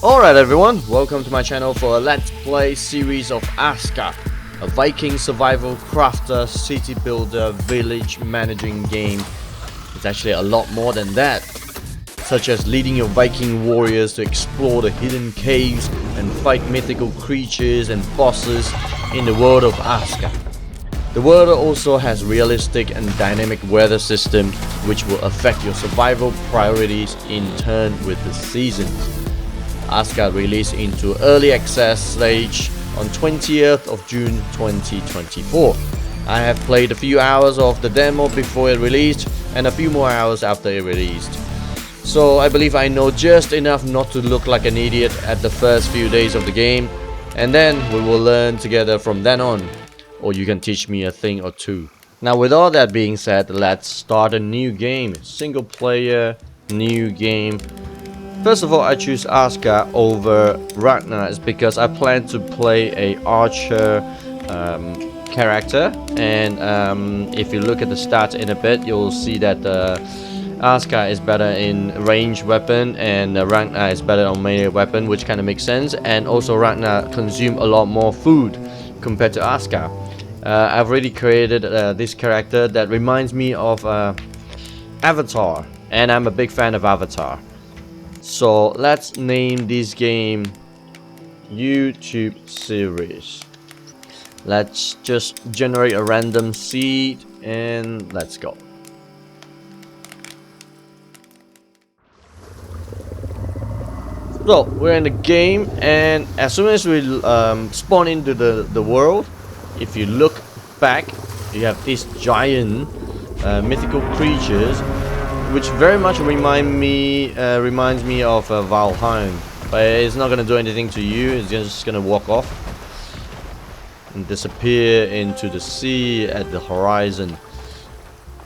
Alright everyone, welcome to my channel for a Let's Play series of ASKA, a Viking survival crafter, city builder, village managing game. It's actually a lot more than that, such as leading your Viking warriors to explore the hidden caves and fight mythical creatures and bosses in the world of ASKA. The world also has realistic and dynamic weather system which will affect your survival priorities in turn with the seasons. ASKA released into early access stage on 20th of June 2024. I have played a few hours of the demo before it released and a few more hours after it released. So I believe I know just enough not to look like an idiot at the first few days of the game, and then we will learn together from then on, or you can teach me a thing or two. Now with all that being said, let's start a new game. Single player, new game. First of all, I choose ASKA over Ragnar is because I plan to play a archer character, and if you look at the stats in a bit, you'll see that ASKA is better in ranged weapon and Ragnar is better on melee weapon, which kind of makes sense. And also Ragnar consume a lot more food compared to ASKA. I've already created this character that reminds me of Avatar, and I'm a big fan of Avatar. So let's name this game YouTube series. Let's just generate a random seed and let's go. So we're in the game, and as soon as we spawn into the world, if you look back, you have these giant mythical creatures, which very much reminds me of Valheim, but it's not gonna do anything to you. It's just gonna walk off and disappear into the sea at the horizon.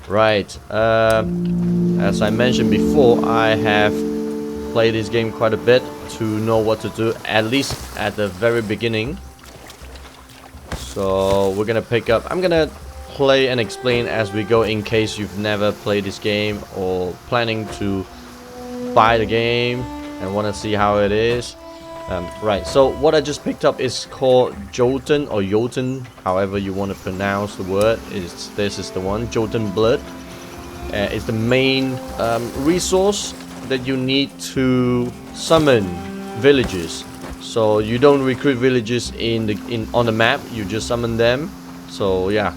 Right. As I mentioned before, I have played this game quite a bit to know what to do, at least at the very beginning. So we're gonna pick up. I'm gonna play and explain as we go in case you've never played this game or planning to buy the game and want to see how it is. Right, so what I just picked up is called Jotun or Jotun, however you want to pronounce the word. This is the one, Jotun Blood. It's the main resource that you need to summon villages. So you don't recruit villages on the map, you just summon them. So yeah.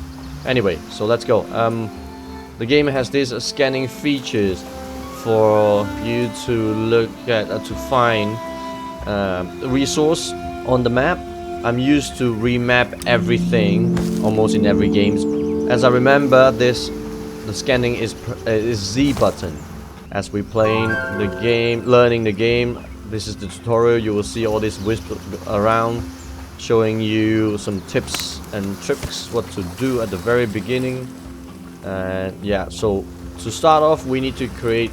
Anyway, so let's go. The game has these scanning features for you to look at, to find resource on the map. I'm used to remap everything almost in every game. As I remember, the scanning is Z button. As we playing the game, learning the game, this is the tutorial. You will see all this wisp around, showing you some tips and tricks what to do at the very beginning. And yeah, so to start off, we need to create,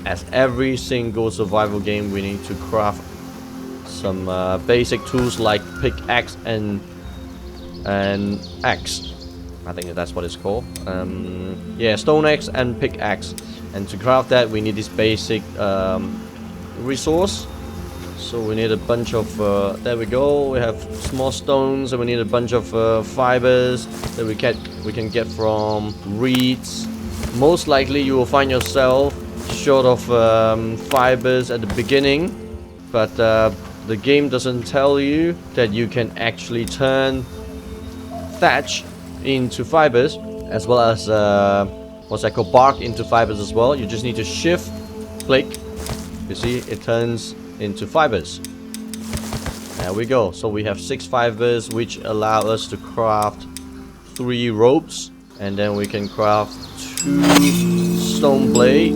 as every single survival game, we need to craft some basic tools like pickaxe and axe. I think that's what it's called. Yeah, stone axe and pickaxe. And to craft that, we need this basic resource. So we need a bunch of, there we go, we have small stones, and we need a bunch of fibers that we can get from reeds. Most likely you will find yourself short of fibers at the beginning, but the game doesn't tell you that you can actually turn thatch into fibers, as well as what's that called, bark into fibers as well. You just need to shift click, you see it turns into fibers. There we go. So we have 6 fibers, which allow us to craft 3 ropes, and then we can craft 2 stone blade.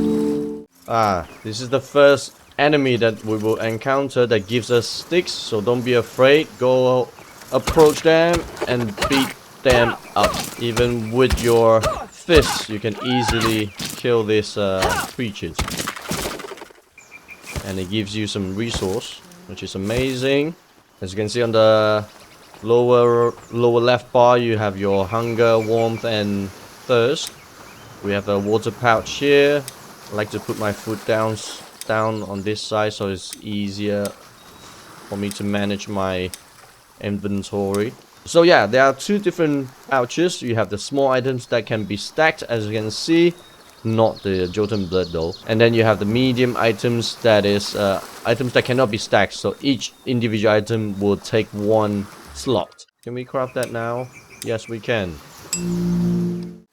This is the first enemy that we will encounter that gives us sticks, so don't be afraid. Go approach them and beat them up. Even with your fists, you can easily kill these creatures. And it gives you some resource, which is amazing. As you can see on the lower left bar, you have your hunger, warmth, and thirst. We have a water pouch here. I like to put my foot down on this side so it's easier for me to manage my inventory. So yeah, there are two different pouches. You have the small items that can be stacked, as you can see, not the Jotun Blood though. And then you have the medium items, that is items that cannot be stacked, so each individual item will take one slot. Can we craft that now? Yes, we can.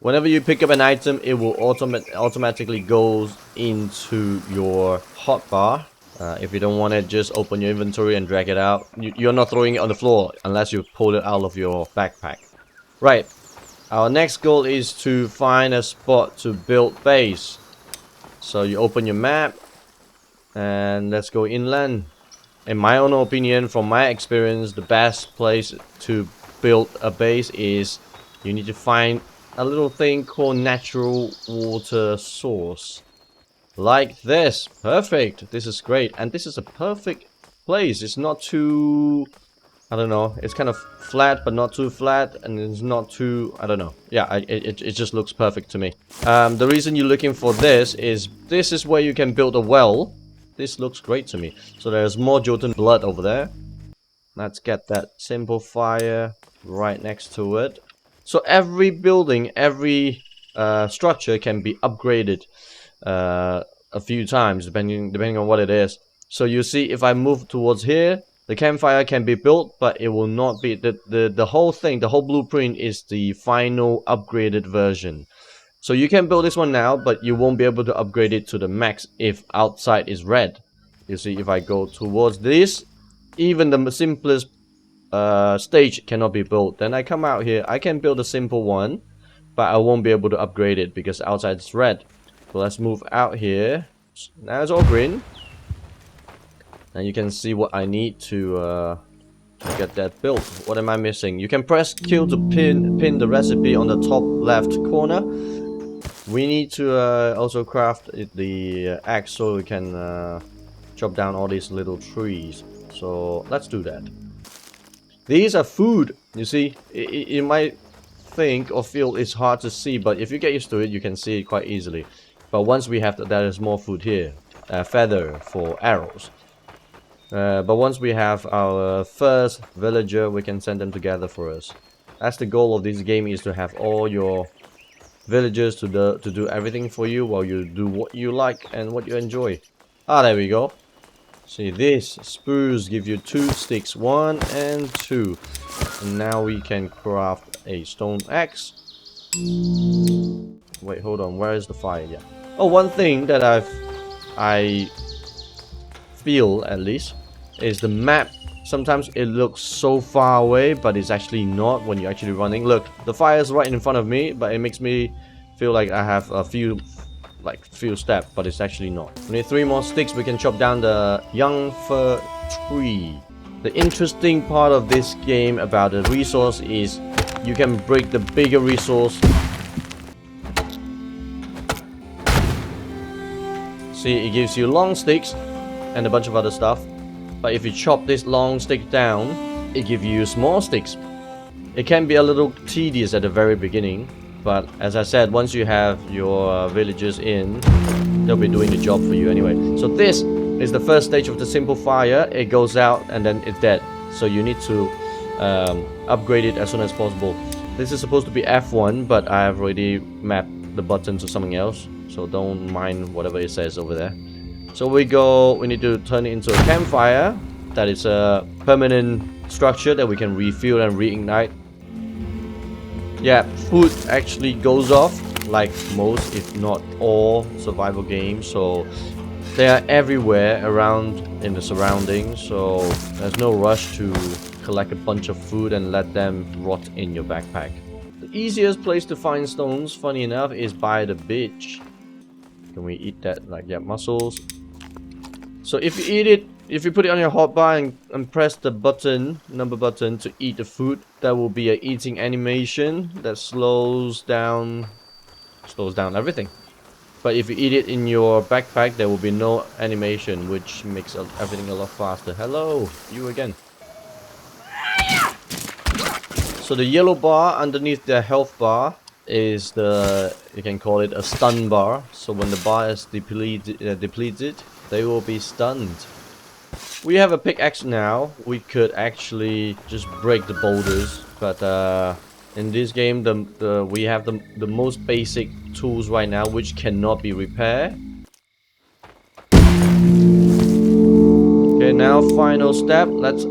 Whenever you pick up an item, it will automatically go into your hotbar. If you don't want it, just open your inventory and drag it out. You're not throwing it on the floor unless you pull it out of your backpack. Right. Our next goal is to find a spot to build base. So you open your map and let's go inland. In my own opinion, from my experience, the best place to build a base is you need to find a little thing called natural water source. Like this. Perfect. This is great. And this is a perfect place. It's not too... I don't know. It's kind of flat, but not too flat. And it's not too... I don't know. Yeah, it just looks perfect to me. The reason you're looking for this is where you can build a well. This looks great to me. So there's more Jotun Blood over there. Let's get that simple fire right next to it. So every building, every structure can be upgraded a few times depending on what it is. So you see, if I move towards here, the campfire can be built, but it will not be the whole thing. The whole blueprint is the final upgraded version. So you can build this one now, but you won't be able to upgrade it to the max if outside is red. You see, if I go towards this, even the simplest stage cannot be built. Then I come out here, I can build a simple one, but I won't be able to upgrade it because outside is red. So let's move out here. Now it's all green. And you can see what I need to get that built. What am I missing? You can press Q to pin the recipe on the top left corner. We need to also craft the axe so we can chop down all these little trees. So let's do that. These are food. You see, you might think or feel it's hard to see, but if you get used to it, you can see it quite easily. But once we have there is more food here. Feather for arrows. But once we have our first villager, we can send them together for us. That's the goal of this game, is to have all your villagers to do everything for you while you do what you like and what you enjoy. Ah, there we go. See, this spruce give you 2 sticks, 1 and 2. And now we can craft a stone axe. Wait, hold on, where is the fire? Yeah. Oh, one thing that I feel, at least, is the map. Sometimes it looks so far away, but it's actually not when you're actually running. Look, the fire is right in front of me, but it makes me feel like I have a few steps, but it's actually not. We need 3 more sticks. We can chop down the young fir tree. The interesting part of this game about the resource is you can break the bigger resource. See, it gives you long sticks and a bunch of other stuff. But if you chop this long stick down, it gives you small sticks. It can be a little tedious at the very beginning, but as I said, once you have your villagers in, they'll be doing the job for you anyway. So this is the first stage of the simple fire. It goes out and then it's dead. So you need to upgrade it as soon as possible. This is supposed to be F1, but I have already mapped the button to something else. So don't mind whatever it says over there. So we need to turn it into a campfire. That is a permanent structure that we can refuel and reignite. Yeah, food actually goes off like most, if not all, survival games. So they are everywhere around in the surroundings. So there's no rush to collect a bunch of food and let them rot in your backpack. The easiest place to find stones, funny enough, is by the beach. Can we eat that? Like, yeah, mussels. So if you eat it, if you put it on your hotbar and press the number button to eat the food, there will be an eating animation that slows down everything. But if you eat it in your backpack, there will be no animation, which makes everything a lot faster. Hello, you again. So the yellow bar underneath the health bar is you can call it a stun bar. So when the bar is depleted, they will be stunned. we have a pickaxe now. We could actually just break the boulders, but in this game, we have the most basic tools right now, which cannot be repaired. Okay, now final step. Let's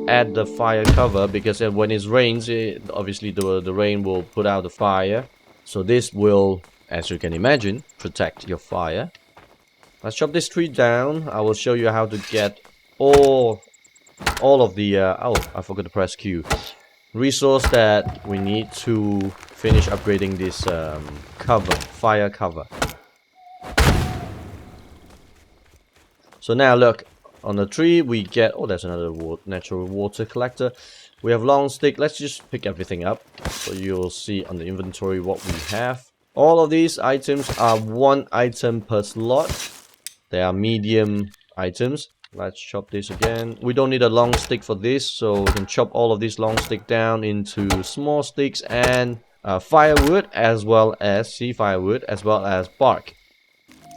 add the fire cover, because when it rains, obviously the rain will put out the fire. So this will, as you can imagine, protect your fire. Let's chop this tree down. I will show you how to get all of the oh, I forgot to press Q. Resource that we need to finish upgrading this fire cover. So now look, on the tree we get, oh, there's another natural water collector. We have long stick. Let's just pick everything up so you'll see on the inventory what we have. All of these items are 1 item per slot. They are medium items. Let's chop this again. We don't need a long stick for this, so we can chop all of these long stick down into small sticks and firewood, as well as firewood, as well as bark.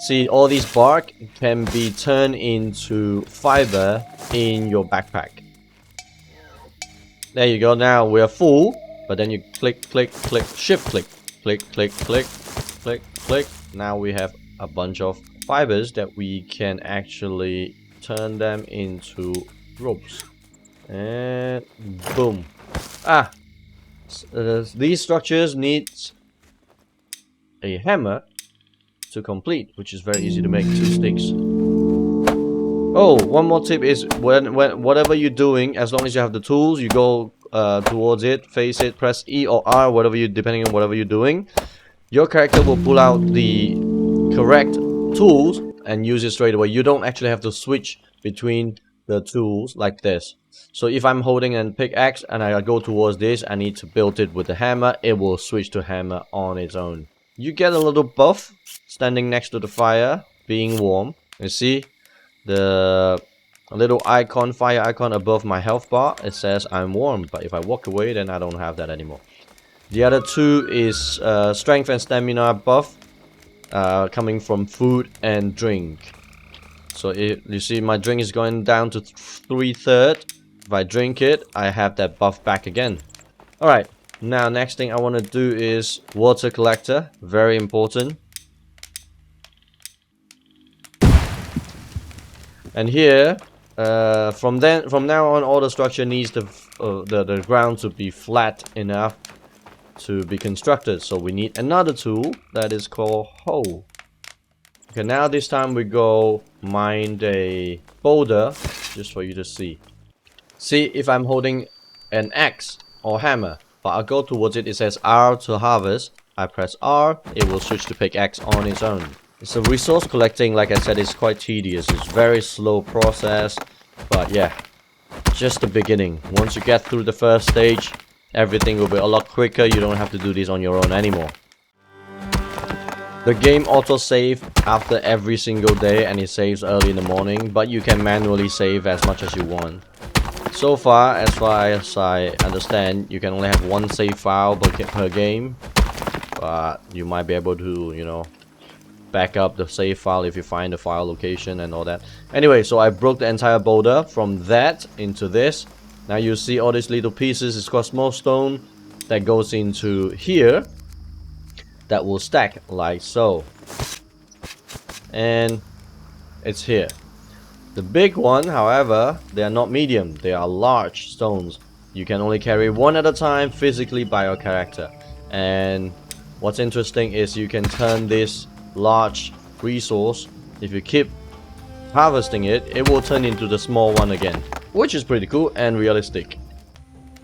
See, all these bark can be turned into fiber in your backpack. There you go. Now we are full, but then you click, click, click, shift click, click, click, click, click, click. Now we have a bunch of fibers that we can actually turn them into ropes. And boom. These structures need a hammer to complete, which is very easy to make. 2 sticks. Oh, one more tip is when whatever you're doing, as long as you have the tools, you go towards it, face it, press E or R, depending on whatever you're doing. Your character will pull out the correct tools and use it straight away. You don't actually have to switch between the tools like this. So if I'm holding a pickaxe and I go towards this, I need to build it with the hammer. It will switch to hammer on its own. You get a little buff standing next to the fire, being warm. You see the little icon, fire icon above my health bar. It says I'm warm, but if I walk away, then I don't have that anymore. The other 2 is strength and stamina buff, coming from food and drink. So you see my drink is going down to 3/3. If I drink it, I have that buff back again. Alright, now next thing I want to do is water collector. Very important. And here, from now on, all the structure needs the ground to be flat enough to be constructed. So we need another tool that is called hoe. Okay, now this time we go mine a boulder, just for you to see. See, if I'm holding an axe or hammer, but I go towards it, it says R to harvest. I press R, it will switch to pickaxe on its own. So resource collecting, like I said, is quite tedious. It's very slow process, but yeah, just the beginning. Once you get through the first stage, everything will be a lot quicker. You don't have to do this on your own anymore. The game auto-save after every single day, and it saves early in the morning, but you can manually save as much as you want. So far as I understand, you can only have 1 save file per game, but you might be able to, you know, back up the save file if you find the file location and all that. Anyway, so I broke the entire boulder from that into this. Now you see all these little pieces. It's called small stone that goes into here. That will stack like so. And it's here. The big one, however, they are not medium. They are large stones. You can only carry 1 at a time physically by your character. And what's interesting is you can turn this large resource, if you keep harvesting it, it will turn into the small one again, which is pretty cool and realistic.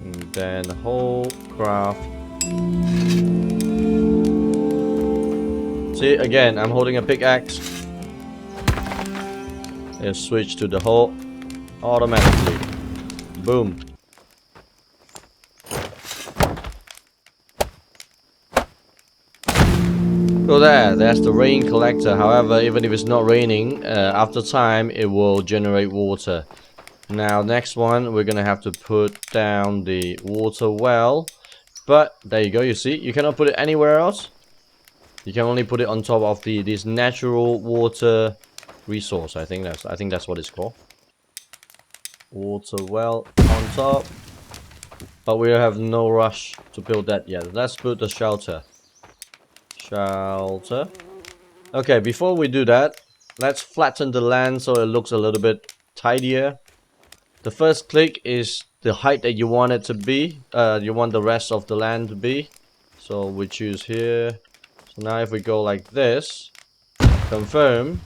And then whole craft. See, again, I'm holding a pickaxe. It'll switch to the hoe automatically. Boom. So that's the rain collector. However, even if it's not raining, after time it will generate water. Now next one, we're gonna have to put down the water well. But there you go, you see, you cannot put it anywhere else. You can only put it on top of this natural water resource. I think that's what it's called. water well on top. But we have no rush to build that yet. Let's put the shelter. Shelter. Okay, before we do that, let's flatten the land so it looks a little bit tidier. The first click is the height that you want it to be. You want the rest of the land to be. So we choose here. So now if we go like this, confirm,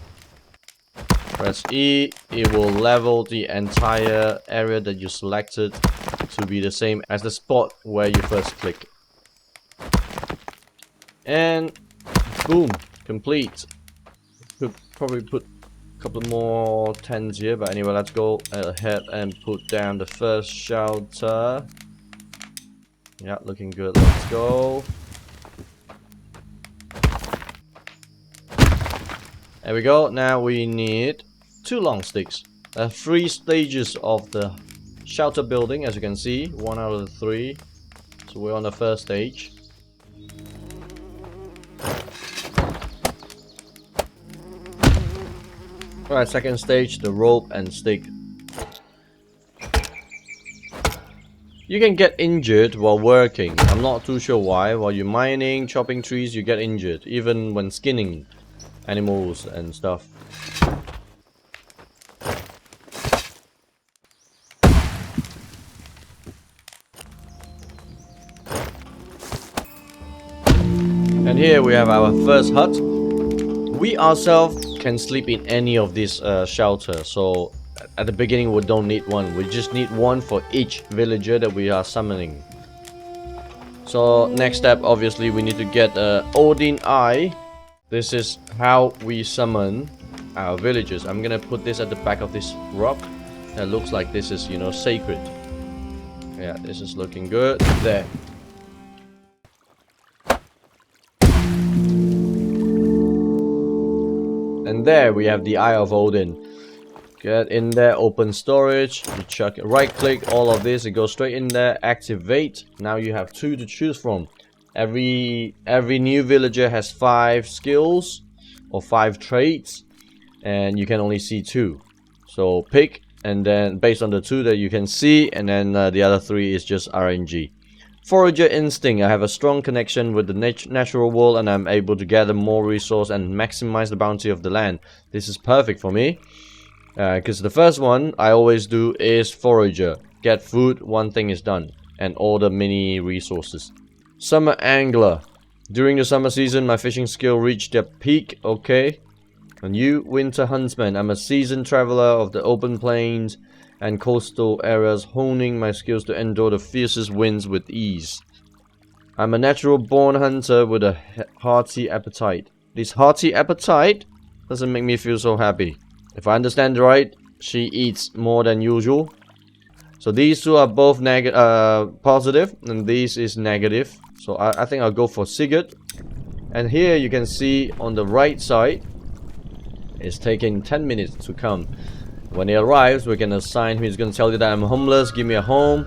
press E, it will level the entire area that you selected to be the same as the spot where you first click. And boom, complete. Could probably put a couple more tents here, but anyway, let's go ahead and put down the first shelter. Yeah, looking good. Let's go. There we go. Now we need 2 long sticks. 3 stages of the shelter building, as you can see. 1 out of the 3. So we're on the first stage. Alright, second stage, the rope and stick. You can get injured while working. I'm not too sure why. While you're mining, chopping trees, you get injured. Even when skinning animals and stuff. And here we have our first hut. We ourselves can sleep in any of these shelters. So at the beginning we don't need one. We just need one for each villager that we are summoning. So next step, obviously we need to get Odin eye. This is how we summon our villagers. I'm gonna put this at the back of this rock. That looks like this is, you know, sacred. Yeah, this is looking good. There. And there we have the Eye of Odin. Get in there, open storage. You chuck it, right click all of this, it goes straight in there. Activate. Now you have 2 to choose from. Every new villager has 5 skills or 5 traits, and you can only see 2. So pick, and then based on the 2 that you can see, and then the other 3 is just RNG. Forager instinct. I have a strong connection with the natural world, and I'm able to gather more resource and maximize the bounty of the land. This is perfect for me, because the first one I always do is forager. Get food, one thing is done, and all the mini resources. Summer angler. During the summer season, my fishing skill reached their peak. Okay. And you, winter huntsman. I'm a seasoned traveler of the open plains and coastal areas, honing my skills to endure the fiercest winds with ease. I'm a natural born hunter with a hearty appetite. This hearty appetite doesn't make me feel so happy. If I understand right, she eats more than usual. So these 2 are both positive, and this is negative. So I think I'll go for Sigurd. And here you can see on the right side, it's taking 10 minutes to come. When he arrives, we can assign him. He's going to tell you that I'm homeless, give me a home.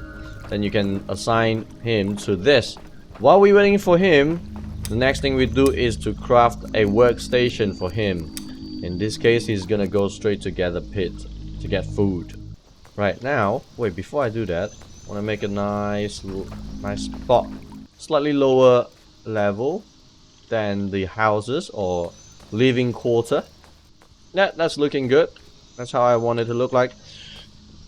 Then you can assign him to this. While we're waiting for him, the next thing we do is to craft a workstation for him. In this case, he's going to go straight to gather pit to get food. Right now, wait, before I do that, I want to make a nice spot. Slightly lower level than the houses or living quarter. That's looking good. That's how I want it to look like.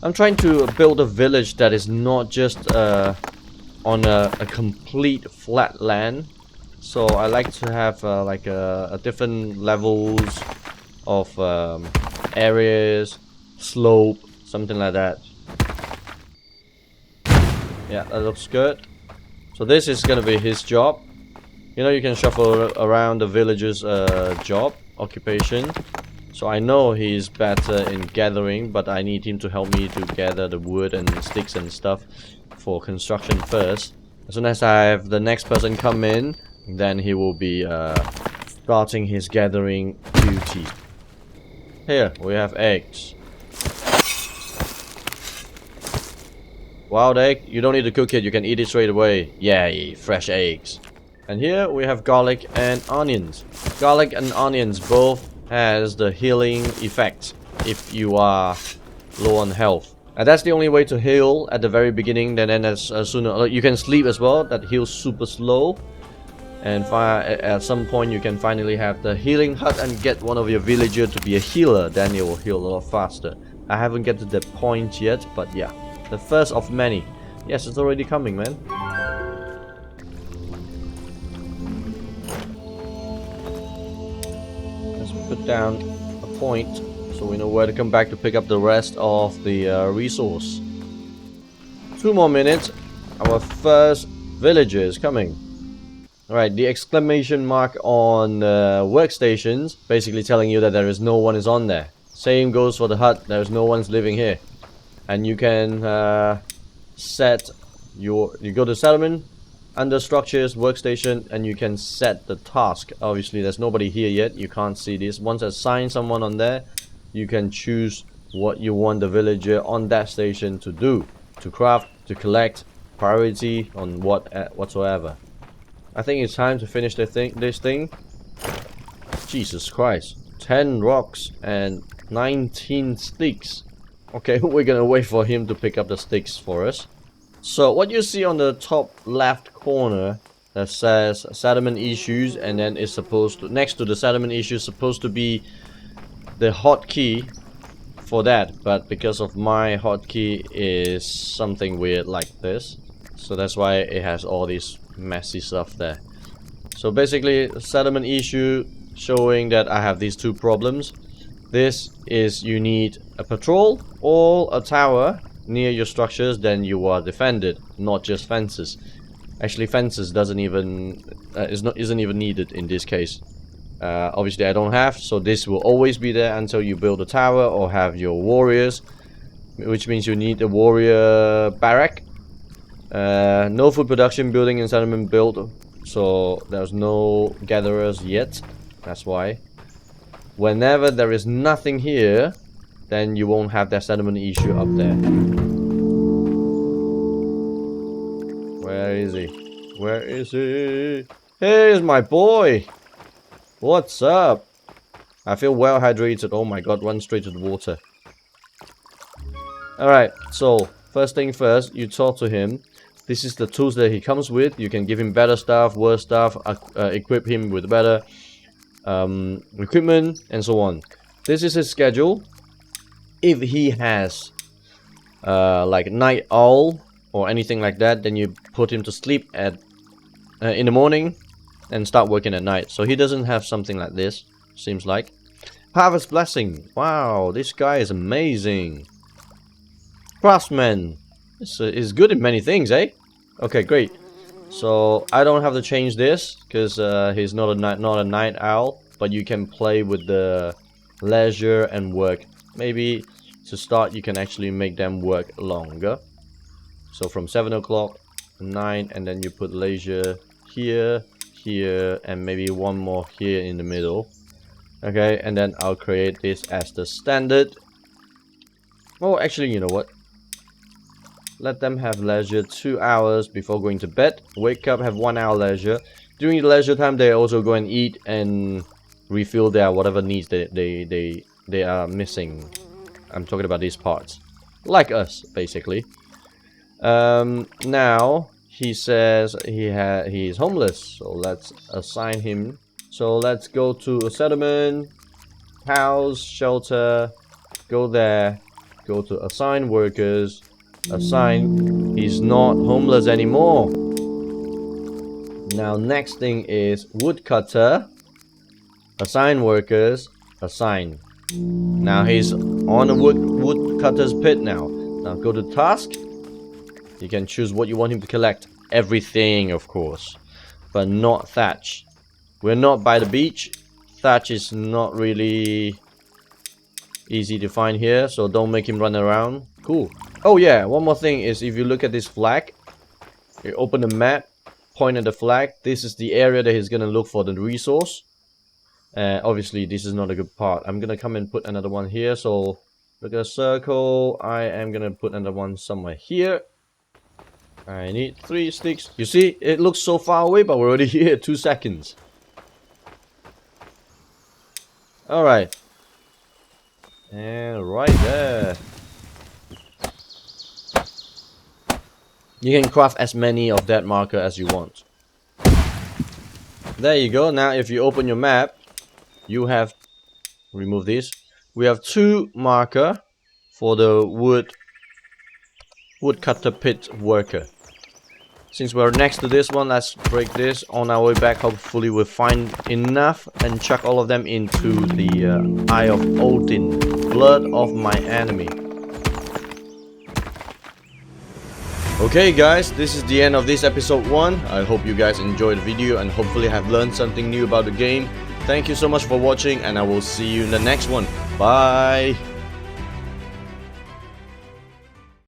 I'm trying to build a village that is not just on a complete flat land. So I like to have like a different levels of areas, slope, something like that. Yeah, that looks good. So this is gonna be his job. You know, you can shuffle around the villager's job, occupation. So I know he's better in gathering, but I need him to help me to gather the wood and sticks and stuff for construction first. As soon as I have the next person come in, then he will be starting his gathering duty. Here, we have eggs. Wild egg, you don't need to cook it, you can eat it straight away. Yay, fresh eggs. And here we have garlic and onions. Garlic and onions both has the healing effect if you are low on health. And that's the only way to heal at the very beginning. Then as soon as you can sleep as well, that heals super slow. And at some point you can finally have the healing hut and get one of your villager to be a healer. Then it will heal a lot faster. I haven't get to that point yet, but yeah, the first of many. Yes, it's already coming, man. Let's put down a point so we know where to come back to pick up the rest of the resource. 2 more minutes. Our first villager is coming. Alright, the exclamation mark on workstations basically telling you that there is no one is on there. Same goes for the hut, there's no one's living here. And you can set you go to settlement, under structures, workstation, and you can set the task. Obviously there's nobody here yet, you can't see this. Once assign someone on there, you can choose what you want the villager on that station to do. To craft, to collect, priority on whatsoever. I think it's time to finish this thing. Jesus Christ. 10 rocks and 19 sticks. Okay, we're gonna wait for him to pick up the sticks for us. So what you see on the top left corner that says settlement issues, and then it's supposed to, next to the settlement issues, supposed to be the hotkey for that, but because of my hotkey is something weird like this, so that's why it has all this messy stuff there. So basically, settlement issue showing that I have these 2 problems. This is you need a patrol or a tower near your structures, then you are defended, not just fences. Actually, fences isn't even needed in this case. Obviously I don't have, so this will always be there until you build a tower or have your warriors, which means you need a warrior barrack. No food production building and settlement built, so there's no gatherers yet. That's why whenever there is nothing here, then you won't have that settlement issue up there. Where is he? Where is he? Here's my boy. What's up? I feel well hydrated. Oh my god, run straight to the water. Alright, so first thing first, you talk to him. This is the tools that he comes with. You can give him better stuff, worse stuff, equip him with better equipment, and so on. This is his schedule. If he has like night owl or anything like that, then you put him to sleep at in the morning and start working at night. So he doesn't have something like this, seems like. Harvest blessing. Wow, this guy is amazing. Craftsman. This is good in many things, eh? Okay, great. So I don't have to change this because he's not a night owl, but you can play with the leisure and work. Maybe to start you can actually make them work longer. So from 7 o'clock, 9, and then you put leisure here, here, and maybe one more here in the middle. Okay, and then I'll create this as the standard. Oh, actually, you know what? Let them have leisure 2 hours before going to bed. Wake up, have 1 hour leisure. During the leisure time, they also go and eat and refill their whatever needs they are missing. I'm talking about these parts, like us, basically. Now he says he's homeless, so let's assign him. So let's go to a settlement, house, shelter, go there, go to assign workers, assign. He's not homeless anymore. Now next thing is woodcutter, assign workers, assign. Now he's on a woodcutter's pit now. Now go to task. You can choose what you want him to collect. Everything, of course, but not thatch. We're not by the beach. Thatch is not really easy to find here, so don't make him run around. Cool. Oh yeah, one more thing is if you look at this flag, you open the map, point at the flag. This is the area that he's gonna look for the resource. Obviously, this is not a good part. I'm gonna come and put another one here. So look at a circle. I am gonna put another one somewhere here. I need 3 sticks. You see, it looks so far away, but we're already here. 2 seconds. Alright. And right there. You can craft as many of that marker as you want. There you go. Now if you open your map, you have, remove this, we have 2 marker for the woodcutter pit worker. Since we're next to this one, let's break this. On our way back, hopefully we'll find enough and chuck all of them into the eye of Odin, blood of my enemy. Okay guys, this is the end of this episode 1. I hope you guys enjoyed the video and hopefully have learned something new about the game. Thank you so much for watching, and I will see you in the next one. Bye!